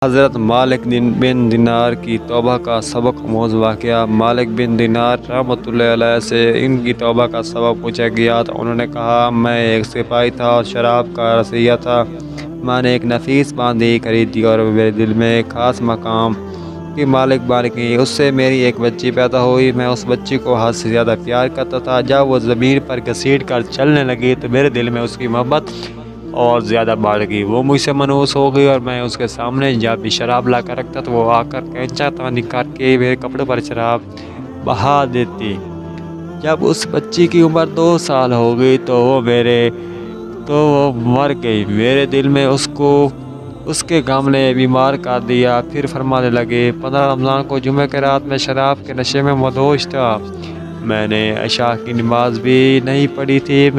حضرت مالک بن دینار کی توبہ کا سبق آموز واقعہ۔ مالک بن دینار رحمۃ اللہ علیہ سے ان کی توبہ کا سبب پوچھا گیا تو انہوں نے کہا، میں ایک سپاہی تھا اور شراب کا رسیہ تھا۔ میں نے ایک نفیس باندی خریدی اور میرے دل میں ایک خاص مقام کی مالک بن گئی۔ اس سے میری ایک بچی پیدا ہوئی۔ میں اس بچی کو حد سے زیادہ پیار کرتا تھا۔ جب وہ زمین پر گھسیٹ کر چلنے لگی تو میرے دل میں اس کی محبت اور زیادہ بڑھ گئی۔ وہ مجھ سے منحوس ہو گئی اور میں اس کے سامنے جب بھی شراب لا کر رکھتا تو وہ آ کر کینچا تانی کر کے میرے کپڑے پر شراب بہا دیتی۔ جب اس بچی کی عمر 2 سال ہو گئی تو وہ مر گئی۔ میرے دل میں اس کے غم نے بیمار کر دیا۔ پھر فرمانے لگے، 15 رمضان کو جمعہ کے رات میں شراب کے نشے میں مدہوش تھا۔ میں نے عشاء کی نماز بھی نہیں پڑھی تھی۔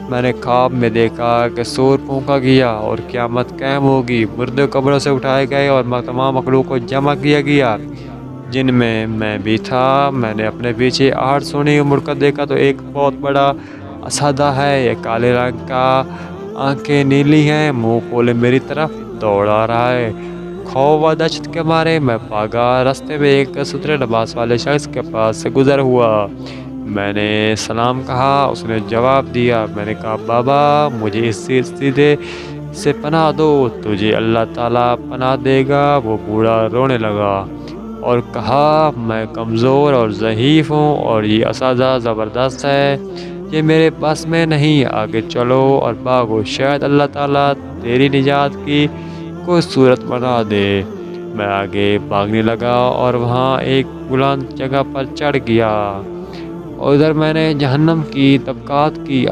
میں نے خواب میں دیکھا کہ سور پھونکا گیا اور قیامت قائم ہوگی۔ مردے قبروں سے اٹھائے گئے اور تمام مخلوق کو جمع کیا گیا، جن میں بھی تھا۔ میں نے اپنے پیچھے آہٹ سنی، مڑ کر دیکھا تو ایک بہت بڑا اسدہ ہے۔ یہ کالے رنگ کا، آنکھیں نیلی ہیں، منہ کھولے میری طرف دوڑ آ رہا ہے۔ خوف و دہشت کے مارے میں بھاگا۔ راستے میں ایک ستھرے لباس والے شخص کے پاس سے گزر ہوا۔ میں نے سلام کہا، اس نے جواب دیا۔ میں نے کہا، بابا مجھے اس سیدھے سے پناہ دو، تجھے اللہ تعالیٰ پناہ دے گا۔ وہ بوڑھا رونے لگا اور کہا، میں کمزور اور ضعیف ہوں اور یہ اسدہ زبردست ہے، یہ میرے پاس میں نہیں۔ آگے چلو اور بھاگو، شاید اللہ تعالیٰ تیری نجات کی کوئی صورت بنا دے۔ میں آگے بھاگنے لگا اور وہاں ایک بلند جگہ پر چڑھ گیا اور ادھر میں نے جہنم کی طبقات کی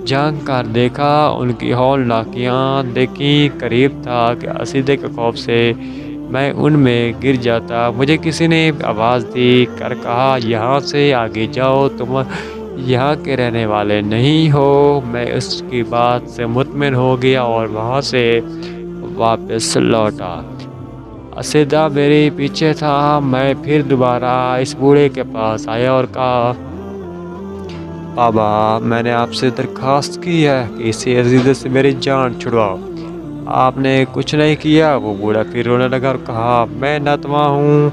جھانک کر دیکھا۔ ان کی ہولناکیاں دیکھیں، قریب تھا کہ اسیدے کے خوف سے میں ان میں گر جاتا۔ مجھے کسی نے آواز دی کر کہا، یہاں سے آگے جاؤ، تم یہاں کے رہنے والے نہیں ہو۔ میں اس کی بات سے مطمئن ہو گیا اور وہاں سے واپس لوٹا۔ اسیدہ میرے پیچھے تھا۔ میں پھر دوبارہ اس بوڑھے کے پاس آیا اور کہا، بابا میں نے آپ سے درخواست کی ہے کہ اسی اسیدے سے میری جان چھڑواؤ، آپ نے کچھ نہیں کیا۔ وہ بوڑھا پھر رونے لگا اور کہا، میں ناتواں ہوں،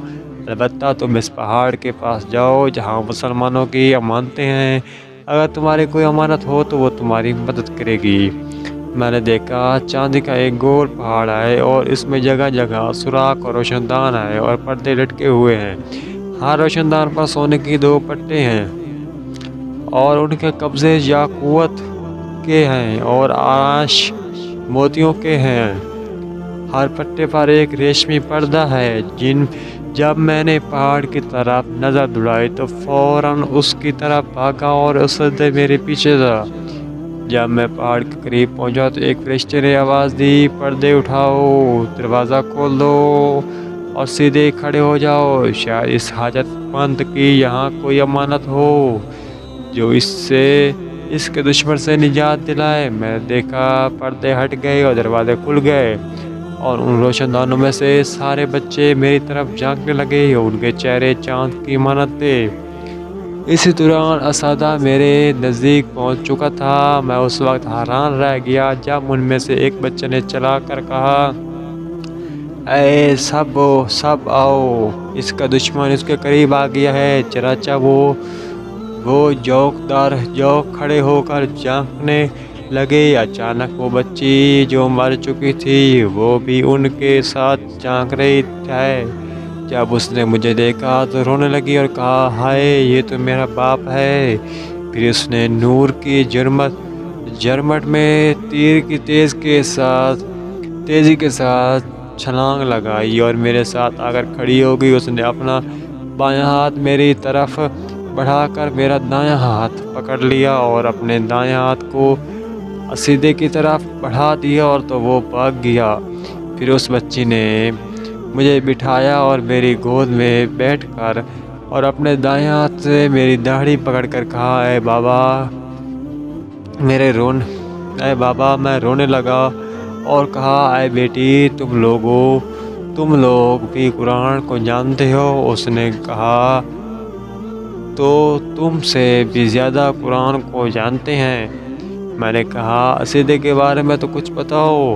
البتہ تم اس پہاڑ کے پاس جاؤ جہاں مسلمانوں کی امانتیں ہیں، اگر تمہاری کوئی امانت ہو تو وہ تمہاری مدد کرے گی۔ میں نے دیکھا چاندی کا ایک گول پہاڑ ہے اور اس میں جگہ جگہ سوراخ اور روشن دان ہے اور پردے لٹکے ہوئے ہیں۔ ہر روشن دان پر سونے کی 2 پٹے ہیں اور ان کے قبضے یاقوت کے ہیں اور آرش موتیوں کے ہیں۔ ہر پٹے پر ایک ریشمی پردہ ہے۔ جب میں نے پہاڑ کی طرف نظر دوڑائی تو فوراً اس کی طرف بھاگا اور اسدہ میرے پیچھے تھا۔ جب میں پہاڑ کے قریب پہنچا تو ایک فرشتے نے آواز دی، پردے اٹھاؤ، دروازہ کھول دو اور سیدھے کھڑے ہو جاؤ، شاید اس حاجت مند کی یہاں کوئی امانت ہو جو اس کے دشمن سے نجات دلائے۔ میں نے دیکھا پردے ہٹ گئے اور دروازے کھل گئے اور ان روشن دانوں میں سے سارے بچے میری طرف جھانکنے لگے، ان کے چہرے چاند کی مانند تھے۔ اسی دوران اسدہ میرے نزدیک پہنچ چکا تھا۔ میں اس وقت حیران رہ گیا جب ان میں سے ایک بچے نے چلا کر کہا، اے سب آؤ، اس کا دشمن اس کے قریب آ گیا ہے۔ چنانچہ وہ جوک کھڑے ہو کر جھانکنے لگے۔ اچانک وہ بچی جو مر چکی تھی وہ بھی ان کے ساتھ جھانک رہی ہے۔ جب اس نے مجھے دیکھا تو رونے لگی اور کہا، ہائے یہ تو میرا باپ ہے۔ پھر اس نے نور کی جرمٹ میں تیر کی تیزی کے ساتھ چھلانگ لگائی اور میرے ساتھ آ کر کھڑی ہو گئی۔ اس نے اپنا بایاں ہاتھ میری طرف بڑھا کر میرا دایاں ہاتھ پکڑ لیا اور اپنے دایاں ہاتھ کو اسیدے کی طرف بڑھا دیا اور تو وہ بھاگ گیا۔ پھر اس بچی نے مجھے بٹھایا اور میری گود میں بیٹھ کر اور اپنے دائیں ہاتھ سے میری داڑھی پکڑ کر کہا، اے بابا میں رونے لگا اور کہا، اے بیٹی تم لوگ بھی قرآن کو جانتے ہو؟ اس نے کہا، تو تم سے بھی زیادہ قرآن کو جانتے ہیں۔ میں نے کہا، اسیدے کے بارے میں تو کچھ بتاؤ۔